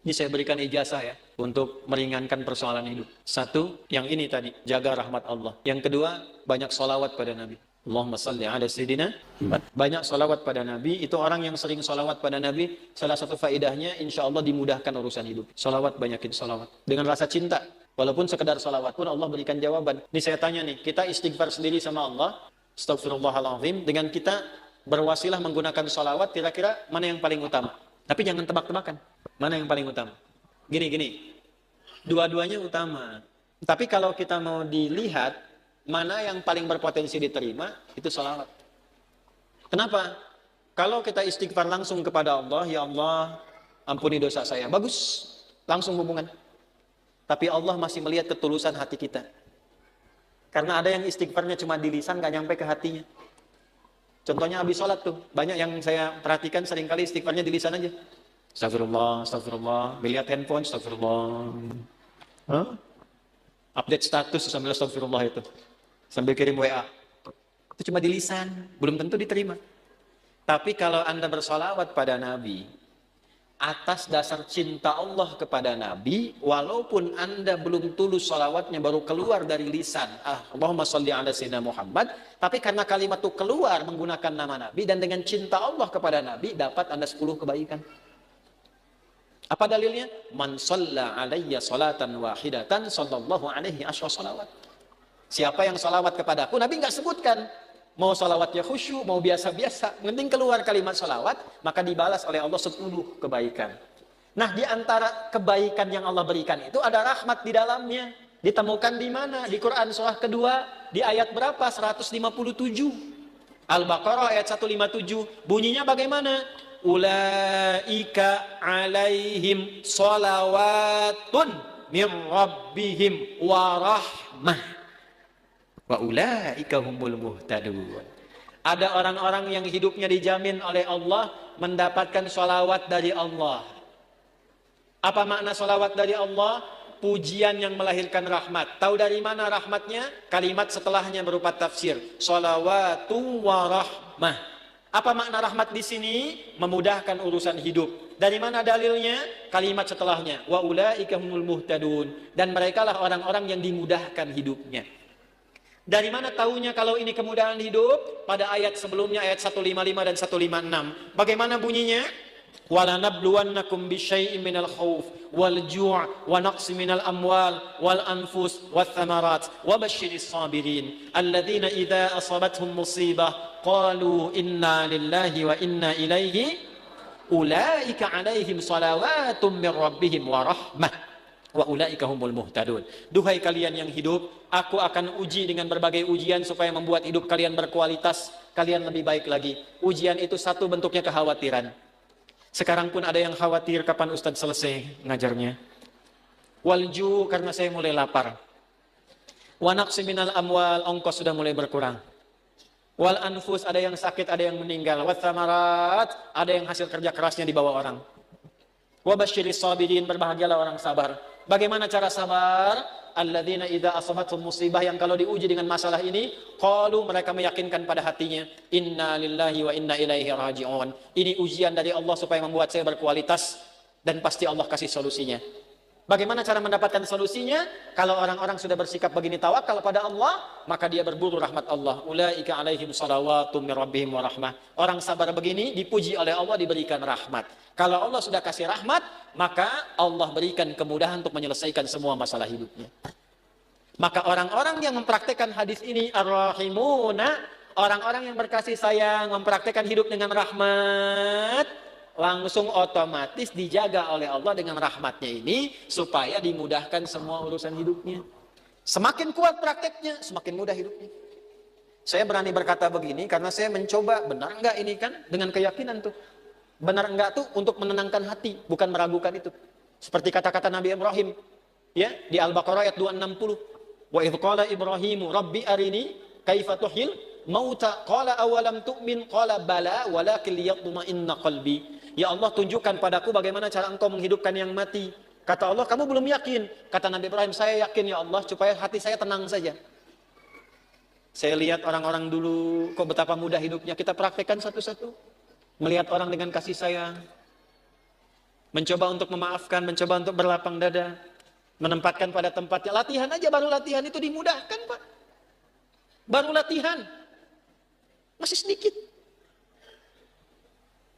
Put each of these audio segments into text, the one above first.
Ini saya berikan ijazah ya, untuk meringankan persoalan hidup. Satu, yang ini tadi, jaga rahmat Allah. Yang kedua, banyak sholawat pada Nabi. Allahumma salli ala Sayyidina. Banyak sholawat pada Nabi, itu orang yang sering sholawat pada Nabi, salah satu faedahnya, insya Allah dimudahkan urusan hidup. Sholawat, banyakin sholawat. Dengan rasa cinta, walaupun sekedar sholawat pun Allah berikan jawaban. Ini saya tanya nih, kita istighfar sendiri sama Allah, astagfirullahaladzim, dengan kita berwasilah menggunakan sholawat, kira-kira mana yang paling utama? Tapi jangan tebak-tebakan. Mana yang paling utama? Gini. Dua-duanya utama. Tapi kalau kita mau dilihat, mana yang paling berpotensi diterima, itu sholawat. Kenapa? Kalau kita istighfar langsung kepada Allah, ya Allah, ampuni dosa saya. Bagus. Langsung hubungan. Tapi Allah masih melihat ketulusan hati kita. Karena ada yang istighfarnya cuma di lisan, gak nyampe ke hatinya. Contohnya habis sholat tuh, banyak yang saya perhatikan seringkali istighfarnya di lisan aja. Astagfirullah, astagfirullah, melihat handphone, astagfirullah. Update status sambil astagfirullah itu. Sambil kirim WA. Itu cuma di lisan, belum tentu diterima. Tapi kalau Anda bersolawat pada Nabi, atas dasar cinta Allah kepada Nabi, walaupun Anda belum tulus sholawatnya baru keluar dari lisan, Allahumma sholli ala sayyidina Muhammad, tapi karena kalimat itu keluar menggunakan nama Nabi dan dengan cinta Allah kepada Nabi, dapat Anda 10 kebaikan. Apa dalilnya? Man shalla alayya salatan wahidatan sallallahu alaihi asyra sholawat. Siapa yang sholawat kepadaku, Nabi nggak sebutkan. Mau sholawatnya khusyuk, mau biasa-biasa, penting keluar kalimat sholawat, maka dibalas oleh Allah 10 kebaikan. Nah, di antara kebaikan yang Allah berikan itu ada rahmat di dalamnya. Ditemukan di mana? Di Quran surah kedua, di ayat berapa? 157. Al-Baqarah ayat 157. Bunyinya bagaimana? Ulaika alaihim sholawatun min rabbihim warahmah. Wa ulaika humul muhtadun. Ada orang-orang yang hidupnya dijamin oleh Allah mendapatkan sholawat dari Allah. Apa makna sholawat dari Allah? Pujian yang melahirkan rahmat. Tahu dari mana rahmatnya? Kalimat setelahnya berupa tafsir. Sholawatu wa rahmah. Apa makna rahmat di sini? Memudahkan urusan hidup. Dari mana dalilnya? Kalimat setelahnya. Wa ulaika humul muhtadun. Dan merekalah orang-orang yang dimudahkan hidupnya. Dari mana tahunya kalau ini kemudahan hidup? Pada ayat sebelumnya, ayat 155 dan 156. Bagaimana bunyinya? وَلَنَبْلُوَنَّكُمْ بِشَيْءٍ مِنَ الْخَوْفِ وَالْجُوعِ وَنَقْصٍ مِنَ الْأَمْوَالِ وَالْأَنْفُسِ وَالثَّمَرَاتِ وَبَشِّرِ الصَّابِرِينَ الَّذِينَ إِذَا أَصَابَتْهُمْ مُصِيبَةٌ قَالُوا إِنَّا لِلَّهِ وَإِنَّا إِلَيْهِ أُولَئِكَ عَلَيْهِمْ صَلَوَاتٌ مِّن رَّبِّهِمْ وَرَحْمَةٌ wa ulaika humul muhtadun. Duhai kalian yang hidup, aku akan uji dengan berbagai ujian supaya membuat hidup kalian berkualitas, kalian lebih baik lagi. Ujian itu satu bentuknya kekhawatiran. Sekarang pun ada yang khawatir kapan Ustadz selesai ngajarnya. Walju, karena saya mulai lapar. Wa naqsi minal amwal, ongkos sudah mulai berkurang. Wal anfus, ada yang sakit, ada yang meninggal. Wa thamarat, ada yang hasil kerja kerasnya dibawa orang. Wa basyiris sabirin, berbahagialah orang sabar. Bagaimana cara sabar? Alladzina idza asabatuhum musibah, yang kalau diuji dengan masalah ini, qalu, mereka meyakinkan pada hatinya, inna lillahi wa inna ilaihi raji'un. Ini ujian dari Allah supaya membuat saya berkualitas dan pasti Allah kasih solusinya. Bagaimana cara mendapatkan solusinya? Kalau orang-orang sudah bersikap begini tawakal pada Allah, maka dia berburu rahmat Allah. Ulaika alaihim shalawatum mir rabbihim wa rahmah. Orang sabar begini dipuji oleh Allah, diberikan rahmat. Kalau Allah sudah kasih rahmat, maka Allah berikan kemudahan untuk menyelesaikan semua masalah hidupnya. Maka orang-orang yang mempraktekkan hadis ini ar-rahimuna, orang-orang yang berkasih sayang, mempraktekkan hidup dengan rahmat, langsung otomatis dijaga oleh Allah dengan rahmatnya ini supaya dimudahkan semua urusan hidupnya. Semakin kuat prakteknya, semakin mudah hidupnya. Saya berani berkata begini karena saya mencoba, benar enggak ini kan, dengan keyakinan tuh. Benar enggak tuh untuk menenangkan hati, bukan meragukan itu. Seperti kata-kata Nabi Ibrahim, ya, di Al-Baqarah ayat 260. Wa idh qala Ibrahimu rabbi arini kaifa tuhyil mauta qala awalam tu'min qala bala walakin liyatma'inna qalbi. Ya Allah, tunjukkan padaku bagaimana cara engkau menghidupkan yang mati. Kata Allah, kamu belum yakin. Kata Nabi Ibrahim, saya yakin ya Allah, supaya hati saya tenang saja. Saya lihat orang-orang dulu, kok betapa mudah hidupnya. Kita praktekkan satu-satu. Melihat orang dengan kasih sayang. Mencoba untuk memaafkan, mencoba untuk berlapang dada, menempatkan pada tempatnya. Latihan aja, baru latihan itu dimudahkan, Pak. Baru latihan. Masih sedikit.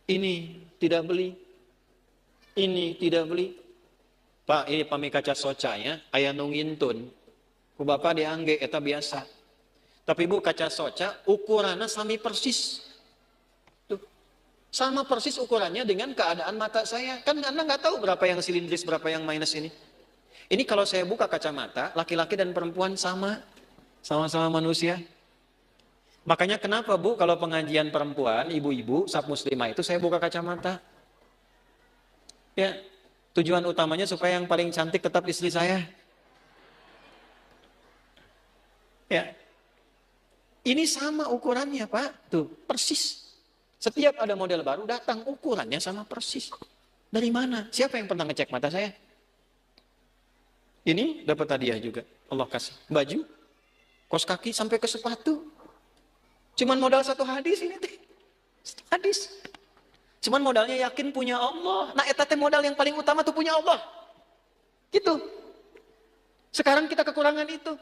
Ini tidak beli. Ini tidak beli. Pak, ini pami kaca soca ya. Aya nu ngintun. Ku bapak diangge, eta biasa. Tapi bu, kaca soca ukurannya sami persis. Tuh. Sama persis ukurannya dengan keadaan mata saya. Kan Anda nggak tahu berapa yang silindris, berapa yang minus ini. Ini kalau saya buka kacamata, laki-laki dan perempuan sama. Sama-sama manusia. Makanya kenapa bu, kalau pengajian perempuan, ibu-ibu, sab muslimah itu saya buka kacamata. Ya, tujuan utamanya supaya yang paling cantik tetap istri saya. Ya, ini sama ukurannya Pak, tuh persis. Setiap ada model baru datang ukurannya sama persis. Dari mana? Siapa yang pernah ngecek mata saya? Ini dapat hadiah juga, Allah kasih baju, kaos kaki sampai ke sepatu. Cuman modal satu hadis ini teh, satu hadis. Cuman modalnya yakin punya Allah. Nah, eta teh modal yang paling utama tuh punya Allah. Gitu. Sekarang kita kekurangan itu.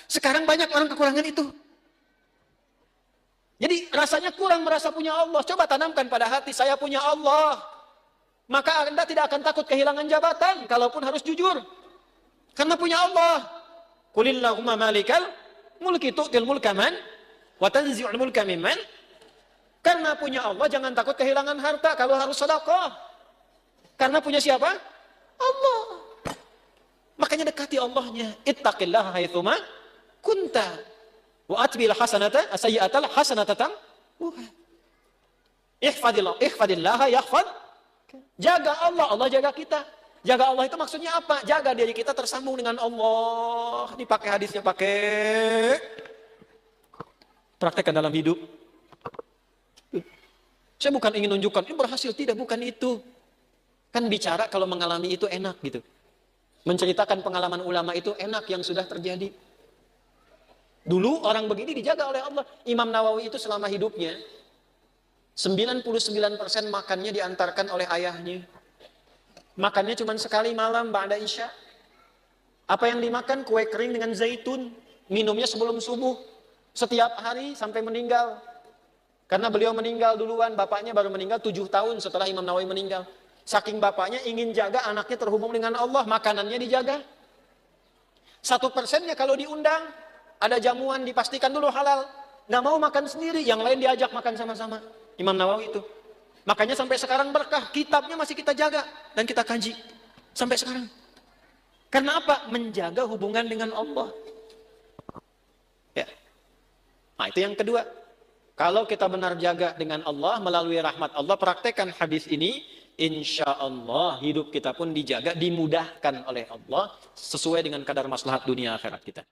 Sekarang banyak orang kekurangan itu. Jadi rasanya kurang merasa punya Allah. Coba tanamkan pada hati, saya punya Allah. Maka Anda tidak akan takut kehilangan jabatan, kalaupun harus jujur. Karena punya Allah. Qulillahumma malikal mulki tu'til mulka man wa tanzi'ul mulka mimman. Karena punya Allah jangan takut kehilangan harta kalau harus sedekah. Karena punya siapa? Allah. Makanya dekati Allahnya. Ittaqillaha haitsuma kunta. Wa atbil hasanata as-sayyi'atal hasanata tamhuha. Ihfadillaha yahfad. Jaga Allah, Allah jaga kita. Jaga Allah itu maksudnya apa? Jaga diri kita tersambung dengan Allah. Dipakai hadisnya, pakai. Praktekkan dalam hidup. Saya bukan ingin menunjukkan ini berhasil, tidak, bukan itu. Kan bicara kalau mengalami itu enak gitu. Menceritakan pengalaman ulama itu enak yang sudah terjadi. Dulu orang begini dijaga oleh Allah. Imam Nawawi itu selama hidupnya 99% makannya diantarkan oleh ayahnya. Makannya cuma sekali malam ba'da isya. Apa yang dimakan? Kue kering dengan zaitun. Minumnya sebelum subuh. Setiap hari sampai meninggal. Karena beliau meninggal duluan, bapaknya baru meninggal 7 tahun setelah Imam Nawawi meninggal. Saking bapaknya ingin jaga anaknya terhubung dengan Allah, makanannya dijaga. 1%-nya kalau diundang, ada jamuan dipastikan dulu halal. Nggak mau makan sendiri, yang lain diajak makan sama-sama. Imam Nawawi itu. Makanya sampai sekarang berkah, kitabnya masih kita jaga dan kita kaji. Sampai sekarang. Karena apa? Menjaga hubungan dengan Allah. Ya. Nah itu yang kedua. Kalau kita benar jaga dengan Allah melalui rahmat Allah, praktekkan hadis ini, insya Allah hidup kita pun dijaga, dimudahkan oleh Allah sesuai dengan kadar maslahat dunia akhirat kita.